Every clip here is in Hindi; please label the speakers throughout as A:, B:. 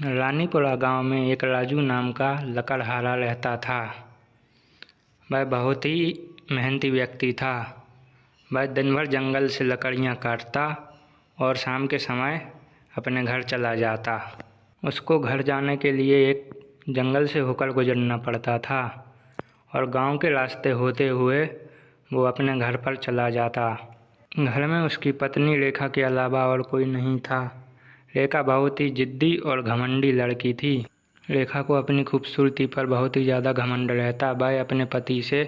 A: रानीपुरा गांव में एक राजू नाम का लकड़हारा रहता था। वह बहुत ही मेहनती व्यक्ति था। वह दिन भर जंगल से लकड़ियाँ काटता और शाम के समय अपने घर चला जाता। उसको घर जाने के लिए एक जंगल से होकर गुजरना पड़ता था और गांव के रास्ते होते हुए वो अपने घर पर चला जाता। घर में उसकी पत्नी रेखा के अलावा और कोई नहीं था। रेखा बहुत ही जिद्दी और घमंडी लड़की थी। रेखा को अपनी खूबसूरती पर बहुत ही ज़्यादा घमंड रहता। वह अपने पति से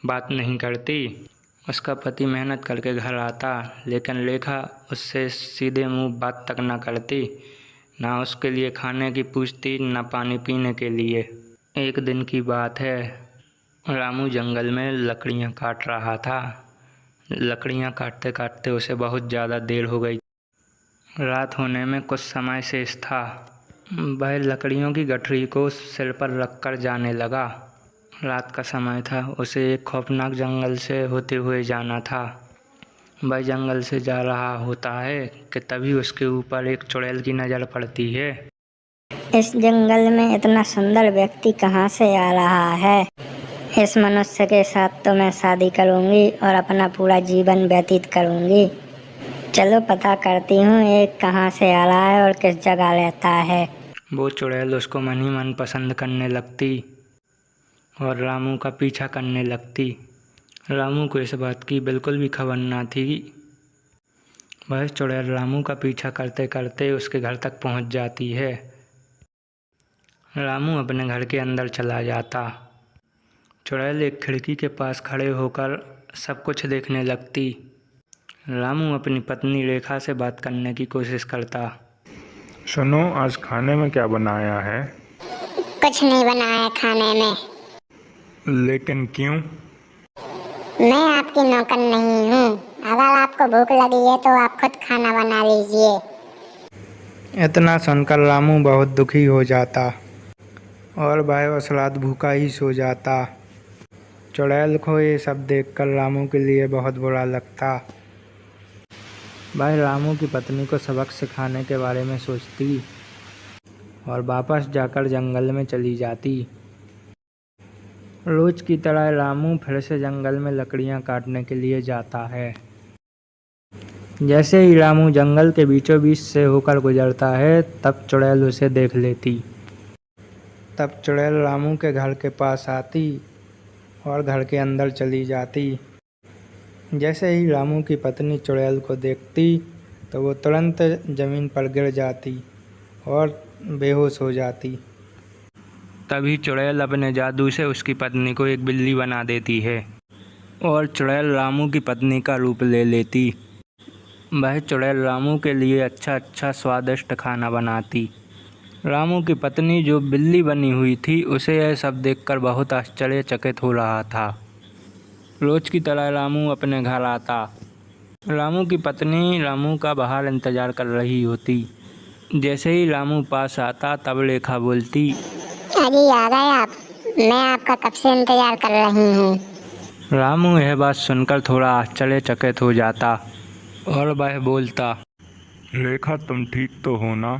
A: बात नहीं करती। उसका पति मेहनत करके घर आता, लेकिन रेखा उससे सीधे मुंह बात तक न करती। ना उसके लिए खाने की पूछती, न पानी पीने के लिए। एक दिन की बात है, रामू जंगल में लकड़ियाँ काट रहा था। लकड़ियाँ काटते काटते उसे बहुत ज़्यादा देर हो गई। रात होने में कुछ समय शेष था। वह लकड़ियों की गठरी को सिर पर रखकर जाने लगा। रात का समय था। उसे एक खौफनाक जंगल से होते हुए जाना था। वह जंगल से जा रहा होता है कि तभी उसके ऊपर एक चुड़ैल की नज़र पड़ती है।
B: इस जंगल में इतना सुंदर व्यक्ति कहाँ से आ रहा है? इस मनुष्य के साथ तो मैं शादी करूँगी और अपना पूरा जीवन व्यतीत करूँगी। चलो पता करती हूँ एक कहाँ से आ रहा है और किस जगह रहता है।
A: वो चुड़ैल उसको मन ही मन पसंद करने लगती और रामू का पीछा करने लगती। रामू को इस बात की बिल्कुल भी खबर न थी। वह चुड़ैल रामू का पीछा करते करते उसके घर तक पहुंच जाती है। रामू अपने घर के अंदर चला जाता। चुड़ैल एक खिड़की के पास खड़े होकर सब कुछ देखने लगती। रामू अपनी पत्नी रेखा से बात करने की कोशिश करता।
C: सुनो, आज खाने में क्या बनाया है?
D: कुछ नहीं बनाया खाने में।
C: लेकिन क्यों?
D: मैं आपकी नौकर नहीं हूँ। अगर आपको भूख लगी है तो आप खुद खाना बना लीजिए।
A: इतना सुनकर रामू बहुत दुखी हो जाता और वह उस रात भूखा ही सो जाता। चुड़ैल को ये सब देखकर रामू के लिए बहुत बुरा लगता। वह रामू की पत्नी को सबक सिखाने के बारे में सोचती और वापस जाकर जंगल में चली जाती। रोज की तरह रामू फिर से जंगल में लकड़ियां काटने के लिए जाता है। जैसे ही रामू जंगल के बीचों बीच से होकर गुजरता है, तब चुड़ैल उसे देख लेती। तब चुड़ैल रामू के घर के पास आती और घर के अंदर चली जाती। जैसे ही रामू की पत्नी चुड़ैल को देखती तो वो तुरंत ज़मीन पर गिर जाती और बेहोश हो जाती। तभी चुड़ैल अपने जादू से उसकी पत्नी को एक बिल्ली बना देती है और चुड़ैल रामू की पत्नी का रूप ले लेती। वह चुड़ैल रामू के लिए अच्छा स्वादिष्ट खाना बनाती। रामू की पत्नी जो बिल्ली बनी हुई थी, उसे यह सब देखकर बहुत आश्चर्यचकित हो रहा था। रोज की तरह रामू अपने घर आता। रामू की पत्नी रामू का बाहर इंतज़ार कर रही होती। जैसे ही रामू पास आता तब रेखा बोलती,
D: अरे आ गए आप? मैं आपका कब से इंतजार कर रही हूँ।
A: रामू यह बात सुनकर थोड़ा आश्चर्यचकित हो जाता और वह बोलता,
C: रेखा, तुम ठीक तो हो ना?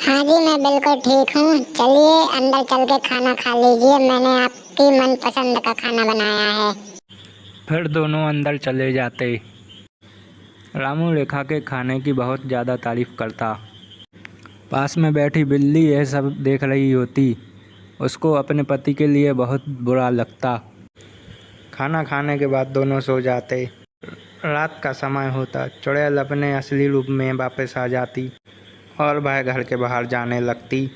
D: हाँ जी, मैं बिल्कुल ठीक हूँ। चलिए अंदर चल के खाना खा लीजिए। मैंने आपकी मनपसंद का खाना बनाया है।
A: फिर दोनों अंदर चले जाते। रामू रेखा के खाने की बहुत ज़्यादा तारीफ करता। पास में बैठी बिल्ली यह सब देख रही होती। उसको अपने पति के लिए बहुत बुरा लगता। खाना खाने के बाद दोनों सो जाते। रात का समय होता। चुड़ैल अपने असली रूप में वापस आ जाती और वह घर के बाहर जाने लगती।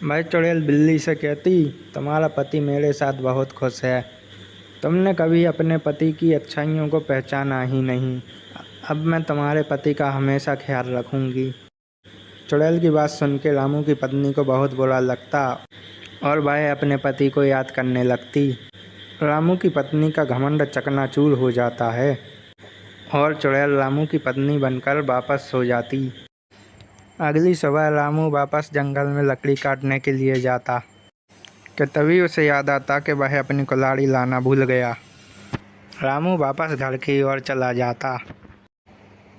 A: वह चुड़ैल बिल्ली से कहती, तुम्हारा पति मेरे साथ बहुत खुश है। तुमने कभी अपने पति की अच्छाइयों को पहचाना ही नहीं। अब मैं तुम्हारे पति का हमेशा ख्याल रखूंगी। चुड़ैल की बात सुन के रामू की पत्नी को बहुत बुरा लगता और वह अपने पति को याद करने लगती। रामू की पत्नी का घमंड चकनाचूर हो जाता है और चुड़ैल रामू की पत्नी बनकर वापस सो जाती। अगली सुबह रामू वापस जंगल में लकड़ी काटने के लिए जाता कि तभी उसे याद आता कि वह अपनी कुल्हाड़ी लाना भूल गया। रामू वापस घर की ओर चला जाता।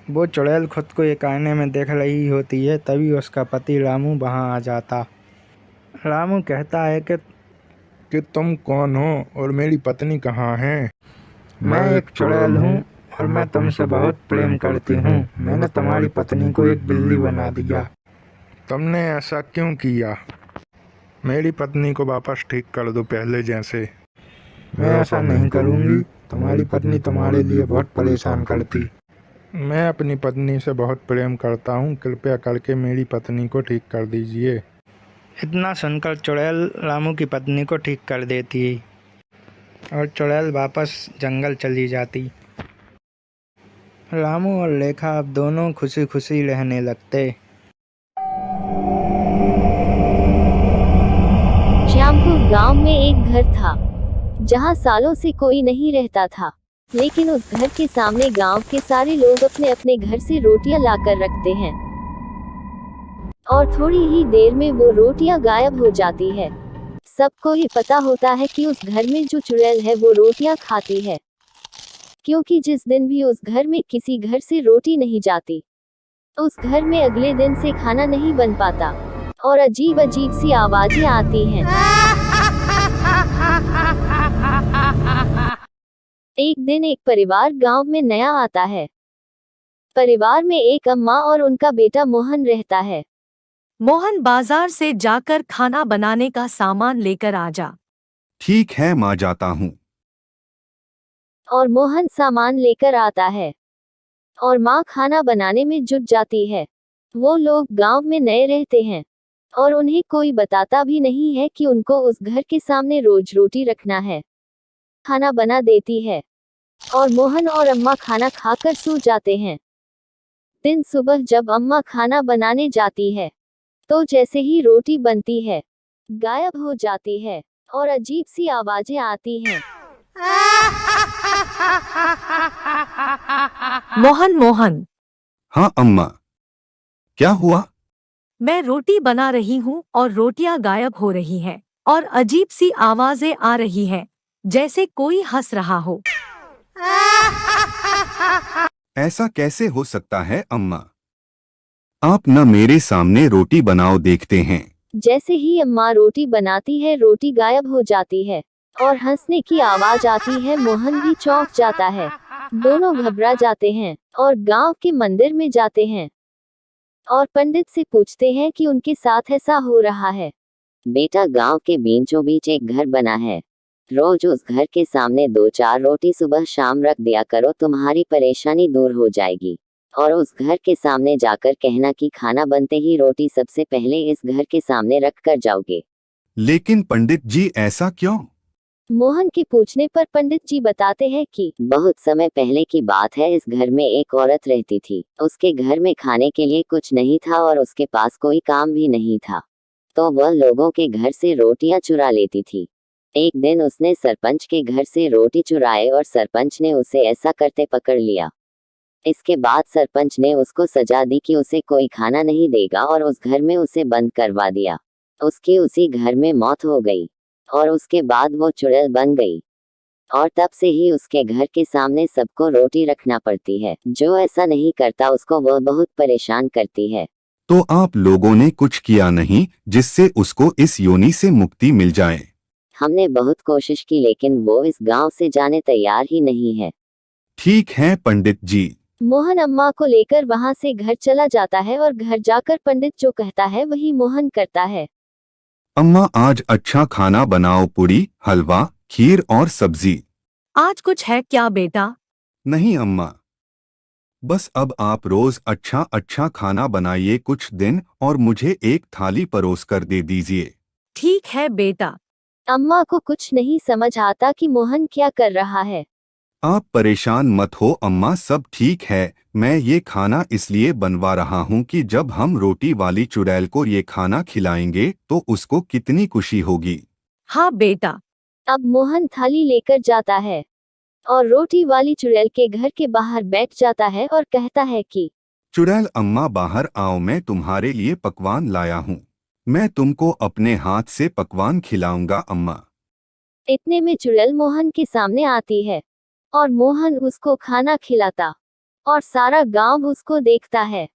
A: वो चुड़ैल खुद को एक आईने में देख रही होती है, तभी उसका पति रामू वहाँ आ जाता। रामू कहता है कि
C: तुम कौन हो और मेरी पत्नी कहाँ है?
A: मैं एक चुड़ैल हूँ और मैं तुमसे बहुत प्रेम करती हूँ। मैंने तुम्हारी पत्नी को एक बिल्ली बना दिया।
C: तुमने ऐसा क्यों किया? मेरी पत्नी को वापस ठीक कर दो पहले जैसे।
A: मैं ऐसा नहीं करूँगी, तुम्हारी पत्नी तुम्हारे लिए बहुत परेशान करती।
C: मैं अपनी पत्नी से बहुत प्रेम करता हूँ, कृपया करके मेरी पत्नी को ठीक कर दीजिए।
A: इतना सुनकर चुड़ैल रामू की पत्नी को ठीक कर देती और चुड़ैल वापस जंगल चली जाती। रामू और लेखा अब दोनों खुशी खुशी रहने लगते।
E: श्यामपुर गांव में एक घर था जहां सालों से कोई नहीं रहता था, लेकिन उस घर के सामने गांव के सारे लोग अपने अपने घर से रोटियां लाकर रखते हैं और थोड़ी ही देर में वो रोटियां गायब हो जाती है। सबको ही पता होता है कि उस घर में जो चुड़ैल है वो रोटियां खाती है, क्योंकि जिस दिन भी उस घर में किसी घर से रोटी नहीं जाती, उस घर में अगले दिन से खाना नहीं बन पाता और अजीब अजीब सी आवाजें आती हैं। एक दिन एक परिवार गांव में नया आता है। परिवार में एक अम्मा और उनका बेटा मोहन रहता है।
F: मोहन बाजार से जाकर खाना बनाने का सामान लेकर आ जा।
G: ठीक है माँ, जाता हूँ।
E: और मोहन सामान लेकर आता है और माँ खाना बनाने में जुट जाती है। वो लोग गांव में नए रहते हैं और उन्हें कोई बताता भी नहीं है कि उनको उस घर के सामने रोज रोटी रखना है। खाना बना देती है और मोहन और अम्मा खाना खाकर सो जाते हैं। दिन सुबह जब अम्मा खाना बनाने जाती है तो जैसे ही रोटी बनती है, गायब हो जाती है और अजीब सी आवाजें आती हैं।
F: मोहन,
G: हाँ अम्मा, क्या हुआ?
F: मैं रोटी बना रही हूँ और रोटियां गायब हो रही हैं और अजीब सी आवाजें आ रही हैं, जैसे कोई हंस रहा हो।
G: ऐसा कैसे हो सकता है अम्मा? आप न मेरे सामने रोटी बनाओ, देखते हैं।
E: जैसे ही अम्मा रोटी बनाती है, रोटी गायब हो जाती है और हंसने की आवाज आती है। मोहन भी चौंक जाता है। दोनों घबरा जाते हैं और गांव के मंदिर में जाते हैं और पंडित से पूछते हैं कि उनके साथ ऐसा हो रहा है। बेटा, गांव के बीचों बीच एक घर बना है, रोज उस घर के सामने 2-4 रोटी सुबह शाम रख दिया करो, तुम्हारी परेशानी दूर हो जाएगी। और उस घर के सामने जाकर कहना कि खाना बनते ही रोटी सबसे पहले इस घर के सामने रख कर जाओगे।
G: लेकिन पंडित जी, ऐसा क्यों?
E: मोहन के पूछने पर पंडित जी बताते हैं कि बहुत समय पहले की बात है। इस घर में एक औरत रहती थी। उसके घर में खाने के लिए कुछ नहीं था और उसके पास कोई काम भी नहीं था, तो वह लोगों के घर से रोटियां चुरा लेती थी। एक दिन उसने सरपंच के घर से रोटी चुराए और सरपंच ने उसे ऐसा करते पकड़ लिया। इसके बाद सरपंच ने उसको सजा दी कि उसे कोई खाना नहीं देगा और उस घर में उसे बंद करवा दिया। उसकी उसी घर में मौत हो गई और उसके बाद वो चुड़ैल बन गई और तब से ही उसके घर के सामने सबको रोटी रखना पड़ती है। जो ऐसा नहीं करता उसको वह बहुत परेशान करती है।
G: तो आप लोगों ने कुछ किया नहीं जिससे उसको इस योनि से मुक्ति मिल जाए?
E: हमने बहुत कोशिश की, लेकिन वो इस गांव से जाने तैयार ही नहीं है।
G: ठीक है पंडित जी।
E: मोहन अम्मा को लेकर वहां से घर चला जाता है और घर जाकर पंडित जो कहता है वही मोहन करता है।
G: अम्मा, आज अच्छा खाना बनाओ, पूरी, हलवा, खीर और सब्जी।
F: आज कुछ है क्या बेटा?
G: नहीं अम्मा, बस अब आप रोज अच्छा अच्छा खाना बनाइए कुछ दिन और मुझे एक थाली परोस कर दे दीजिए।
F: ठीक है बेटा।
E: अम्मा को कुछ नहीं समझ आता कि मोहन क्या कर रहा है।
G: आप परेशान मत हो अम्मा, सब ठीक है। मैं ये खाना इसलिए बनवा रहा हूँ कि जब हम रोटी वाली चुड़ैल को ये खाना खिलाएंगे तो उसको कितनी खुशी होगी।
F: हाँ बेटा।
E: अब मोहन थाली लेकर जाता है और रोटी वाली चुड़ैल के घर के बाहर बैठ जाता है और कहता है कि
G: चुड़ैल अम्मा बाहर आओ, मैं तुम्हारे लिए पकवान लाया हूँ। मैं तुमको अपने हाथ से पकवान खिलाऊंगा अम्मा।
E: इतने में चुड़ैल मोहन के सामने आती है और मोहन उसको खाना खिलाता और सारा गांव उसको देखता है।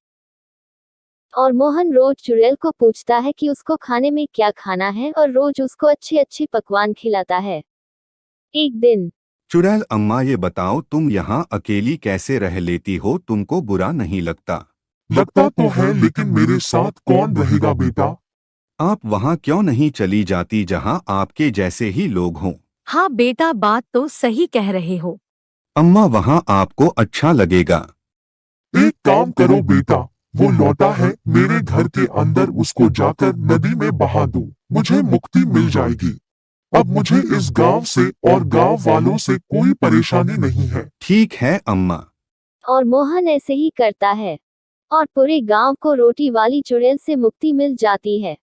E: और मोहन रोज चुड़ैल को पूछता है कि उसको खाने में क्या खाना है और रोज उसको अच्छे अच्छे पकवान खिलाता है। एक दिन
G: चुड़ैल अम्मा ये बताओ तुम यहाँ अकेली कैसे रह लेती हो, तुमको बुरा नहीं लगता?
H: लगता तो है, लेकिन मेरे साथ कौन रहेगा बेटा?
G: आप वहाँ क्यों नहीं चली जाती जहाँ आपके जैसे ही लोग हों?
F: हाँ बेटा, बात तो सही कह रहे हो।
G: अम्मा वहाँ आपको अच्छा लगेगा।
H: एक काम करो बेटा, वो लौटा है मेरे घर के अंदर, उसको जाकर नदी में बहा दो, मुझे मुक्ति मिल जाएगी। अब मुझे इस गांव से और गांव वालों से कोई परेशानी नहीं है।
G: ठीक है अम्मा।
E: और मोहन ऐसे ही करता है और पूरे गांव को रोटी वाली चुड़ैल से मुक्ति मिल जाती है।